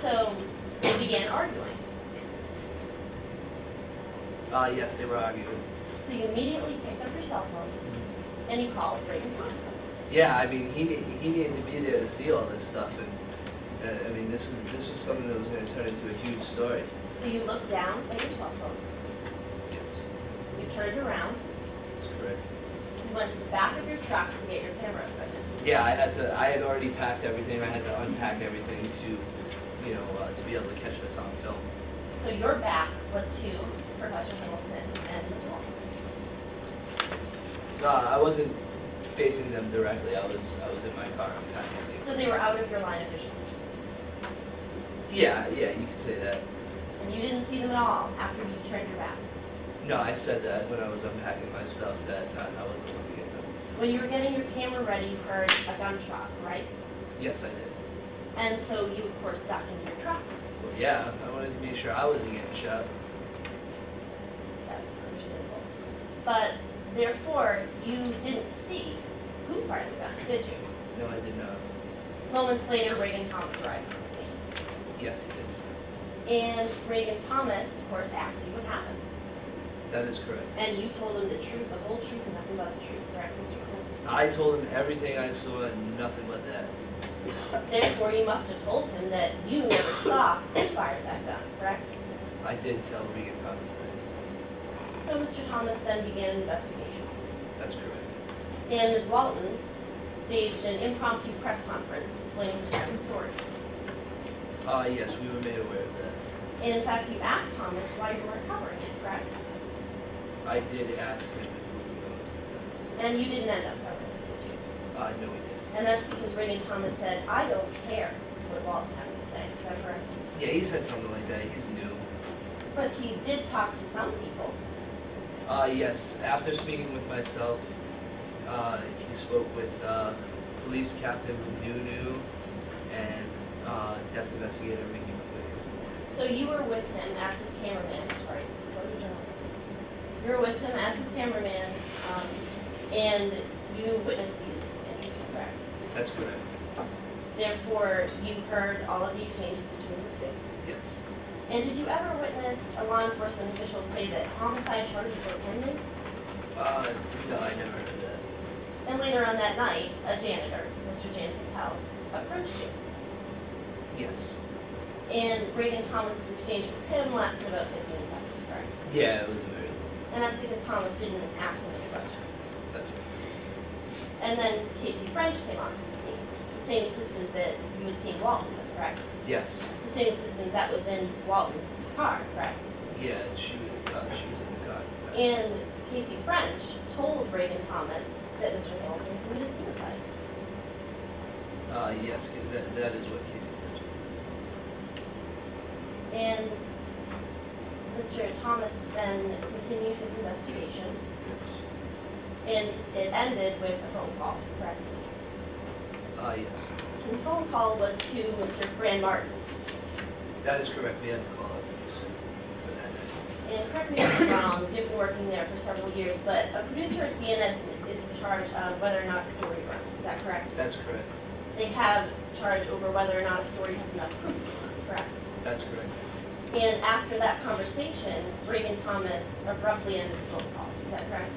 So they began arguing. Yes, they were arguing. So you immediately picked up your cell phone and you called Reagan Thomas. Yeah, I mean, he needed to be there to see all this stuff, and I mean, this was something that was going to turn into a huge story. So you looked down at your cell phone. Yes, You turned around. that's correct. You went to the back of your truck to get your camera equipment. Yeah, I had already packed everything. I had to unpack everything to, to be able to catch this on film. So your back was to Professor Hamilton and Ms. Walton. I wasn't facing them directly. I was in my car unpacking things. So they were out of your line of vision. Yeah, you could say that. And you didn't see them at all after you turned your back. No, I said that when I was unpacking my stuff that I wasn't looking at them. When you were getting your camera ready, you heard a gunshot, right? Yes, I did. And so you, of course, ducked into your truck. Well, yeah, I wanted to make sure I wasn't getting shot. That's understandable. But therefore, you didn't see who fired the gun, did you? No, I did not. Moments later, Reagan Thomas arrived on the scene. Yes, he did. And Reagan Thomas, of course, asked you what happened. That is correct. And you told him the truth, the whole truth, and nothing but the truth, correct, Mr. Quinn? I told him everything I saw and nothing but that. Therefore, you must have told him that you never saw who fired that gun, correct? I did tell Regan Thomas that. So Mr. Thomas then began an investigation. That's correct. And Ms. Walton staged an impromptu press conference explaining her side of the story. Yes, we were made aware of that. And in fact, you asked Thomas why you weren't covering it, correct? I did ask him if we would go into that. And you didn't end up covering it, did you? No, we didn't. And that's because Reagan Thomas said, I don't care what Walton has to say. Is that correct? Yeah, he said something like that. He's new. But he did talk to some people. Yes. After speaking with myself, he spoke with Police Captain Nunu and Death Investigator Mickey McQueen. So you were with him as his cameraman. Sorry, go to the journalist. You were with him as his cameraman, and you witnessed these interviews, correct? That's correct. Therefore, you heard all of the exchanges between the two. Yes. And did you ever witness a law enforcement official say that homicide charges were pending? No, I never heard that. And later on that night, a janitor, Mr. Jan Patel, approached you. Yes. And Reagan Thomas's exchange with him lasted about 15 seconds, correct? Yeah, it was very. And that's because Thomas didn't ask him any questions. That's right. And then Casey French came onto the scene, the same assistant that you had seen Walton with, correct? Yes. The same assistant that was in Walton's car, correct? Yeah, she was in the car. And Casey French told Reagan Thomas that Mr. Hamilton committed suicide. Yes, that is what Casey French said. And Mr. Thomas then continued his investigation, Yes. and it ended with a phone call, correct? Yes. And the phone call was to Mr. Fran Martin. That is correct. We had to call up for that night. And correct me if I'm wrong, you've been working there for several years, but a producer at BNN is in charge of whether or not a story runs. Is that correct? That's correct. They have charge over whether or not a story has enough proof, correct? That's correct. And after that conversation, Reagan Thomas abruptly ended the phone call. Is that correct?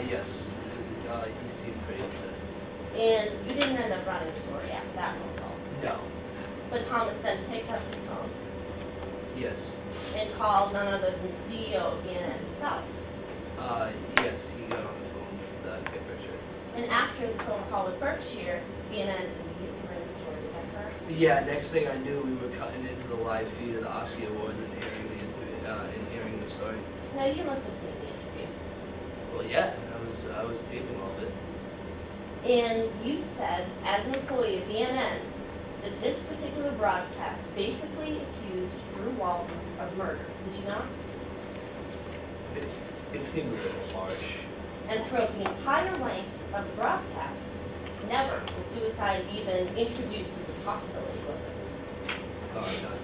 Yes. He seemed pretty upset. And you didn't end up running the story after that phone call. No. But Thomas then picked up his phone Yes. and called none other than the CEO of BNN himself. Yes, he got on the phone with Kit Richard. And after the phone call with Berkshire, BNN immediately ran the story. Is that correct? Yeah, next thing I knew, we were cutting into the live feed of the Oscar Awards and airing the and hearing the story. Now you must have seen the interview. Well, yeah, I was taping all of it. And you said, as an employee of BNN, that this particular broadcast basically accused Drew Walton of murder. Did you not? It seemed a little harsh. And throughout the entire length of the broadcast, never was suicide even introduced as a possibility, was it? Not